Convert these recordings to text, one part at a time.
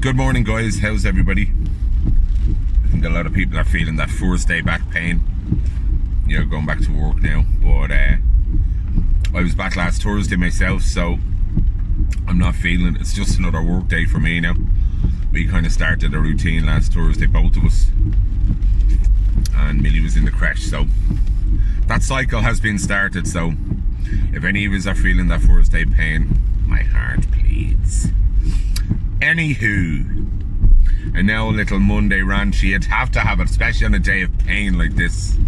Good morning, guys. How's everybody? I think a lot of people are feeling that first day back pain. You know, going back to work now. But I was back last Thursday myself, so I'm not feeling it. It's just another work day for me now. We kind of started a routine last Thursday, both of us. And Millie was in the crash, so that cycle has been started. So if any of us are feeling that first day pain, my heart bleeds. Anywho, and now a little Monday rant. You'd have to have it, especially on a day of pain like this.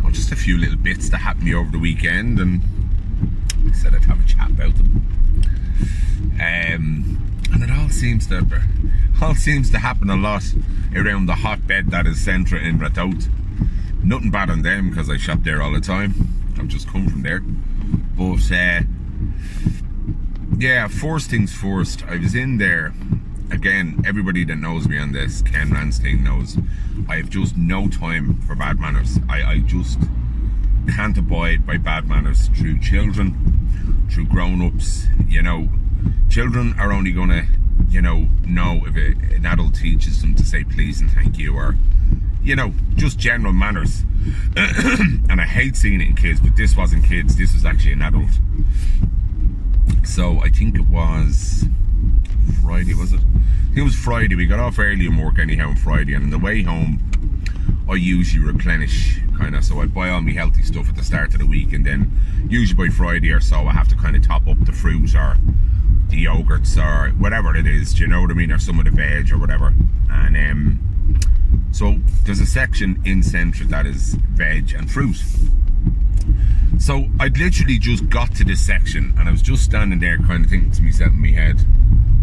Oh, just a few little bits that happened to me over the weekend, and I said I'd have a chat about them. And it all seems to happen a lot around the hotbed that is Centra in Ratoath. Nothing bad on them, because I shop there all the time. I've just come from there. But yeah, first things first, I was in there. Again, everybody that knows me on this Ken Rance thing knows I have just no time for bad manners. I just can't abide by bad manners through children, through grown-ups. You know, children are only gonna, know if an adult teaches them to say please and thank you, or, just general manners. And I hate seeing it in kids, but this wasn't kids, this was actually an adult. So I think it was Friday, was it? I think it was Friday. We got off early in work anyhow on Friday, and on the way home I usually replenish so I buy all my healthy stuff at the start of the week, and then usually by Friday or so I have to kind of top up the fruit or the yogurts or whatever it is, do you know what I mean, or some of the veg or whatever. And so there's a section in Centra that is veg and fruit. So I'd literally just got to this section, and I was just standing there kind of thinking to myself in my head,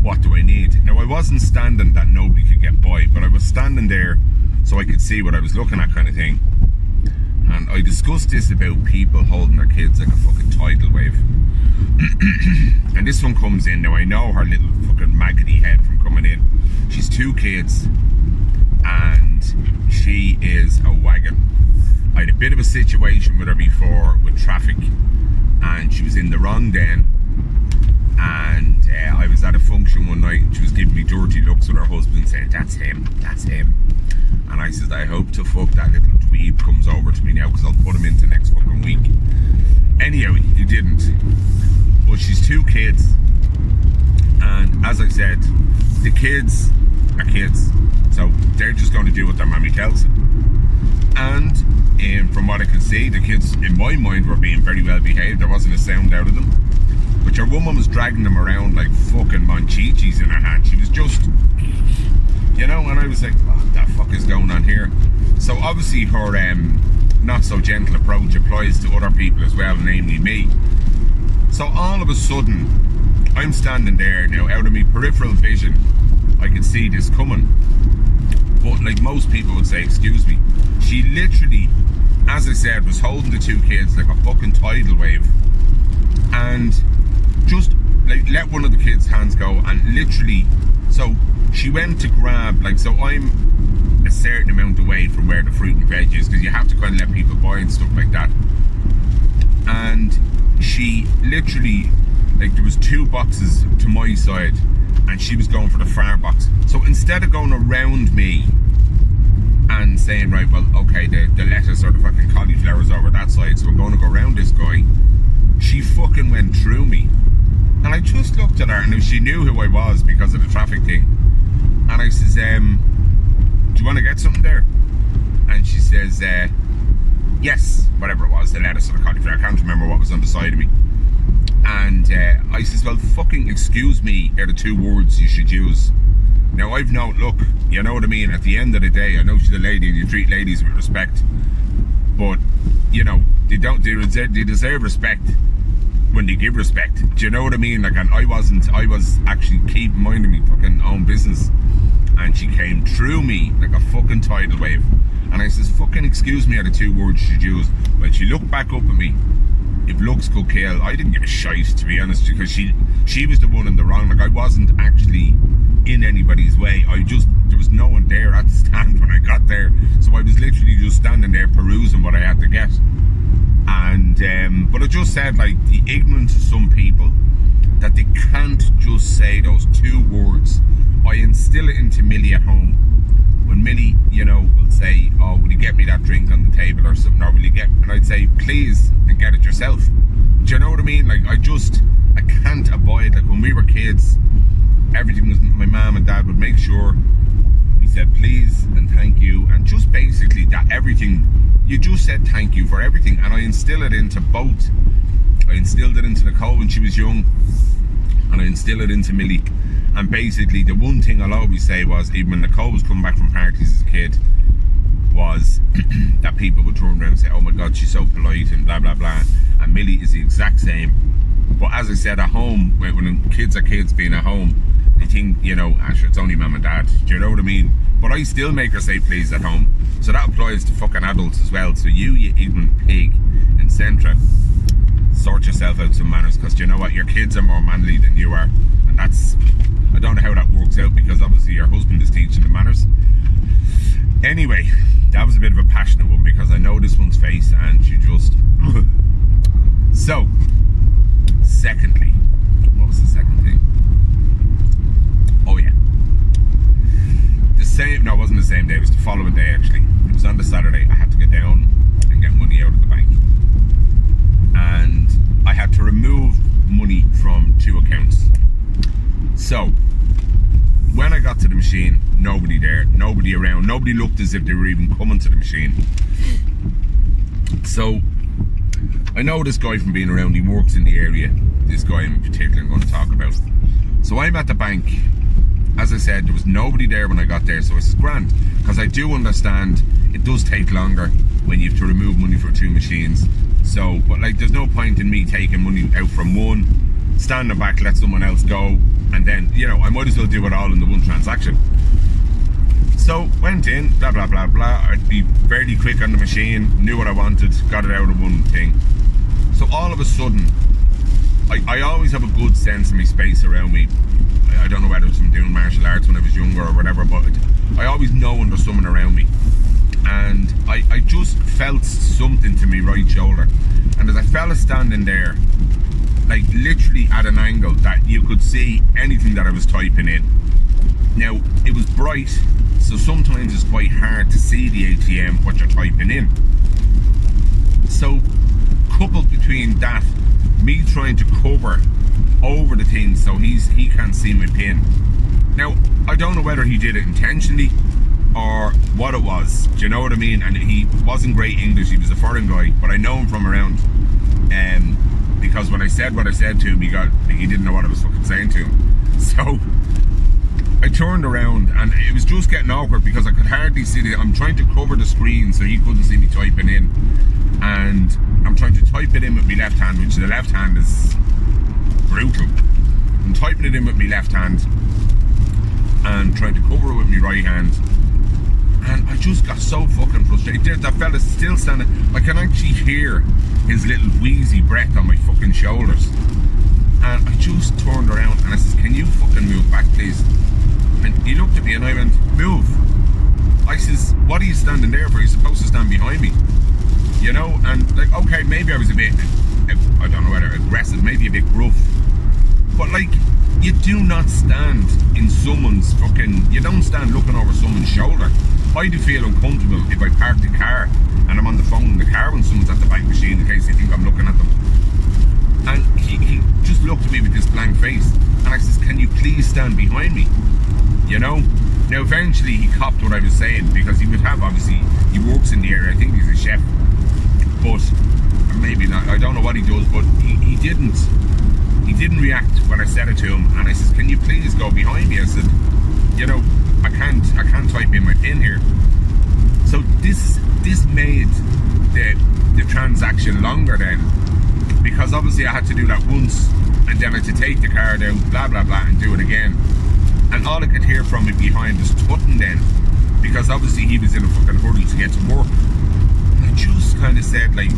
what do I need? Now, I wasn't standing that nobody could get by, but I was standing there so I could see what I was looking at, kind of thing. And I discussed this about people holding their kids like a fucking tidal wave. And this one comes in. Now, I know her little fucking maggoty head from coming in. She's 2 kids, and she is a wagon. I had a bit of a situation with her before with traffic, and she was in the wrong den. And I was at a function one night, and she was giving me dirty looks with her husband, saying, that's him. And I said, I hope to fuck that little dweeb comes over to me now, because I'll put him into next fucking week. Anyhow, he didn't. But she's 2 kids, and as I said, the kids are kids, so they're just going to do what their mommy tells them. And from what I could see, the kids, in my mind, were being very well behaved. There wasn't a sound out of them. But your woman was dragging them around like fucking monchichis in her hand. She was just, and I was like, what the fuck is going on here? So obviously her not so gentle approach applies to other people as well, namely me. So all of a sudden, I'm standing there now, out of my peripheral vision, I could see this coming. But like most people would say, excuse me, she literally, as I said, was holding the 2 kids like a fucking tidal wave, and just like let one of the kids' hands go, and literally, so she went to grab, so I'm a certain amount away from where the fruit and veg is, because you have to kind of let people buy and stuff like that. And she literally, there was 2 boxes to my side, and she was going for the far box. So instead of going around me and saying, right, well, okay, the lettuce or the fucking cauliflower's over that side, so we're going to go around this guy, she fucking went through me. And I just looked at her, and she knew who I was because of the traffic thing. And I says, do you want to get something there? And she says, yes, whatever it was, the lettuce or the cauliflower, I can't remember what was on the side of me. And I says, well, fucking excuse me are the 2 words you should use. Now, I've no, look, you know what I mean? At the end of the day, I know she's a lady and you treat ladies with respect. But, they deserve respect when they give respect. Do you know what I mean? And I was actually keeping minding me fucking own business. And she came through me like a fucking tidal wave. And I says, fucking excuse me are the 2 words you should use. Well, she looked back up at me. If looks could kill, I didn't give a shite, to be honest, because she was the one in the wrong. I wasn't actually in anybody's way. There was no one there at the stand when I got there, so I was literally just standing there perusing what I had to get. And but I just said, the ignorance of some people, that they can't just say those 2 words instill it into Millie at home. When Millie, you know, will say, oh, will you get me that drink on the table or something, or will you get, and I'd say, please, and get it yourself. Do you know what I mean? Like, I can't avoid, like when we were kids, everything was, my mom and dad would make sure we said please and thank you, and just basically that everything, you just said thank you for everything. And I instill it into both. I instilled it into Nicole when she was young, and I instill it into Millie. And basically the one thing I'll always say was, even when Nicole was coming back from parties as a kid, was that people would turn around and say, oh my god, she's so polite and blah blah blah. And Millie is the exact same. But as I said, at home, when kids are kids being at home, they think, you know, Asher, it's only mum and dad. Do you know what I mean? But I still make her say please at home. So that applies to fucking adults as well. So you ignorant pig in Centra, sort yourself out some manners, because you know what, your kids are more manly than you are. And that's, I don't know how that works out, because obviously your husband is teaching the manners. Anyway, that was a bit of a passionate one, because I know this one's face and she just so secondly, what was the second thing? Oh yeah, it wasn't the same day, it was the following day actually. It was on the Saturday. I had to get down and get money out of the bank, and I had to remove money from 2 accounts. So when I got to the machine, nobody there, nobody around, nobody looked as if they were even coming to the machine. So I know this guy from being around, he works in the area, this guy in particular I'm going to talk about. So I'm at the bank. As I said, there was nobody there when I got there, so it's grand, because I do understand it does take longer when you have to remove money for 2 machines. So, but like, there's no point in me taking money out from one, standing back, let someone else go, and then, you know, I might as well do it all in the one transaction. So went in, blah blah blah blah. I'd be fairly quick on the machine, knew what I wanted, got it out of one thing. So all of a sudden, I always have a good sense of my space around me. I don't know whether it's from doing martial arts when I was younger or whatever, but I always know when there's someone around me. And I just felt something to my right shoulder. And as I fella standing there, like literally at an angle that you could see anything that I was typing in. Now, it was bright, so sometimes it's quite hard to see the ATM, what you're typing in. So, coupled between that, me trying to cover over the thing so he can't see my pin. Now, I don't know whether he did it intentionally or what it was, do you know what I mean? And he wasn't great English, he was a foreign guy, but I know him from around, because when I said what I said to him, he didn't know what I was fucking saying to him. So I turned around and it was just getting awkward, because I could hardly see I'm trying to cover the screen so he couldn't see me typing in, and I'm trying to type it in with my left hand, which the left hand is brutal. I'm typing it in with my left hand and trying to cover it with my right hand, and I just got so fucking frustrated. That fella's still standing. I can actually hear his little wheezy breath on my fucking shoulders, and I just turned around and I says, can you fucking move back please? And he looked at me and I went, move. I says, what are you standing there for? You're supposed to stand behind me, you know? And like, okay, maybe I was a bit, I don't know whether aggressive, maybe a bit gruff, but like, you do not stand in someone's fucking, you don't stand looking over someone's shoulder. I do feel uncomfortable if I park the car and I'm on the phone in the car when someone's at the bank machine, in case they think I'm looking at them. And he just looked at me with this blank face, and I says, can you please stand behind me? You know? Now eventually he copped what I was saying, because he would have, obviously, he works in the area, I think he's a chef, but maybe not, I don't know what he does, but he didn't react when I said it to him, and I says, can you please go behind me? I said, you know, I can't type in my pin here. So this made the transaction longer then, because obviously I had to do that once, and then I had to take the card out, blah blah blah, and do it again. And all I could hear from him behind was tutting then, because obviously he was in a fucking hurry to get to work. And I just kind of said, like,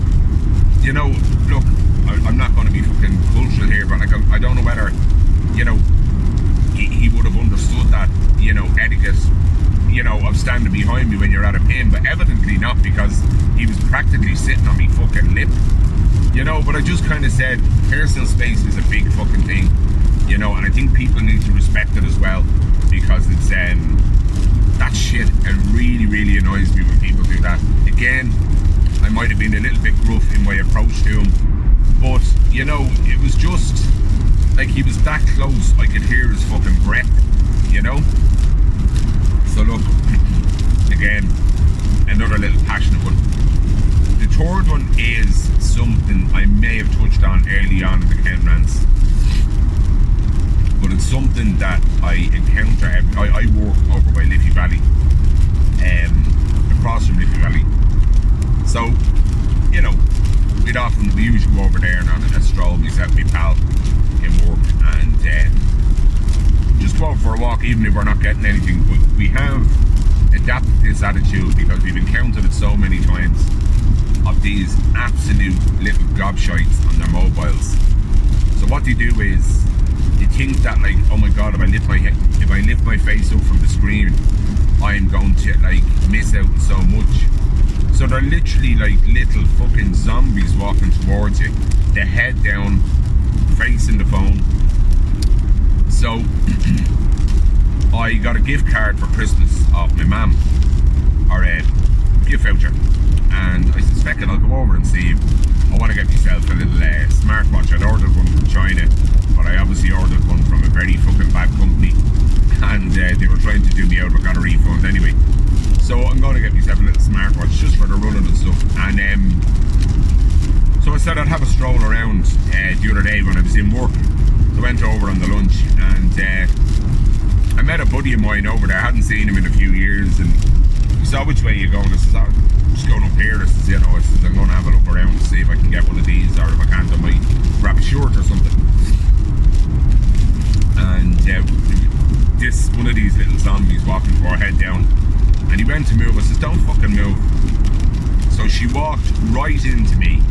you know, look, I'm not going to be fucking cultural here, but like, I don't know whether, you know, he would have understood that, you know, etiquette, you know, of standing behind me when you're at a pin, but evidently not, because he was practically sitting on me fucking lip, you know. But I just kind of said, personal space is a big fucking thing, you know, and I think people need to respect it as well, because because it's that shit. It really annoys me when people do that. Again, I might have been a little bit gruff in my approach to him, but you know, it was just like he was that close. I could hear his fucking breath, you know. So look, again, another little passionate one. The third one is something I may have touched on early on in the Ken Rants, but it's something that I encounter. I work over by Liffey Valley, across from Liffey Valley. So, you know, we usually go over there and on a stroll, myself and my pal in work, and just go out for a walk, even if we're not getting anything. But we have adapted this attitude because we've encountered it so many times, of these absolute little gobshites on their mobiles. So what they do is, they think that, like, oh my god, if I lift my face up from the screen, I'm going to like miss out on so much. So they're literally like little fucking zombies walking towards you, the head down, facing the phone. So I got a gift card for Christmas off my mum, or a gift voucher, and I suspect I'll go over and see if I want to get myself a little smartwatch. I'd ordered one from China, but I obviously ordered one from a very fucking bad company, and they were trying to do me out, but got a refund anyway. So I'm going to get myself a little smartwatch just for the running and stuff. And so I said I'd have a stroll around the other day when I was in work. So I went over on the lunch, and I met a buddy of mine over there. I hadn't seen him in a few years, and he said, which way are you going? I said, I'm just going up here. I said, you know, I'm going to have a look around and see if I can get one of these, or if I can't, I might grab a shirt or something. And one of these little zombies walking with her head down, and he went to move. I says, don't fucking move. So she walked right into me,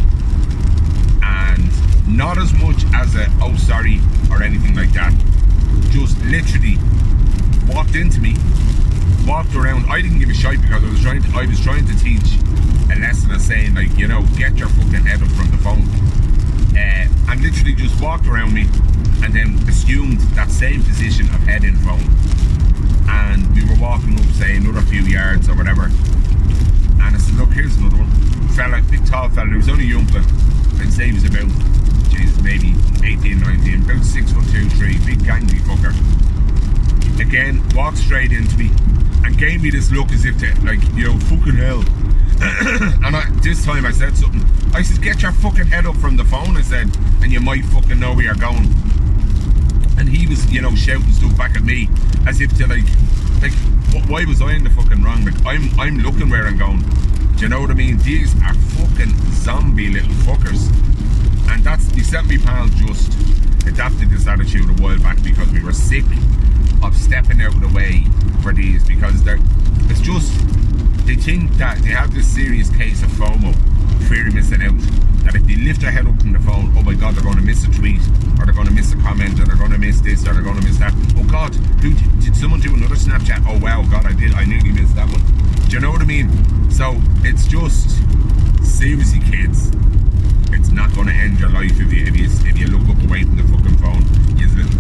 and not as much as a oh sorry or anything like that, just literally walked into me, walked around. I didn't give a shite because I was trying to teach a lesson of saying, like, you know, get your fucking head up from the phone, and literally just walked around me, and then assumed that same position of head in phone. And we were walking up, say, another few yards or whatever, and I said, look, here's another one. Fella, big tall fella, he was only a young fella. I'd say he was about, Jesus, maybe 18, 19, about 6'2", 3", big gangly fucker. Again, walked straight into me and gave me this look as if to, like, you know, fucking hell. And this time I said something. I said, get your fucking head up from the phone, I said, and you might fucking know where you're going. And he was, you know, shouting stuff back at me as if to like why was I in the fucking wrong? Like, I'm looking where I'm going. Do you know what I mean? These are fucking zombie little fuckers. And he sent me pal just adapted this attitude a while back because we were sick of stepping out of the way for these, because it's just, they think that they have this serious case of FOMO, fear of missing out, that if they lift their head up from the phone, oh my god, they're going to miss a tweet, or they're going to miss a comment, or they're going to miss this, or they're going to miss that. Oh god, did someone do another Snapchat? Oh wow, god, I nearly missed that one. Do you know what I mean? So it's just, seriously kids, it's not going to end your life if you look up away from the fucking phone. You're little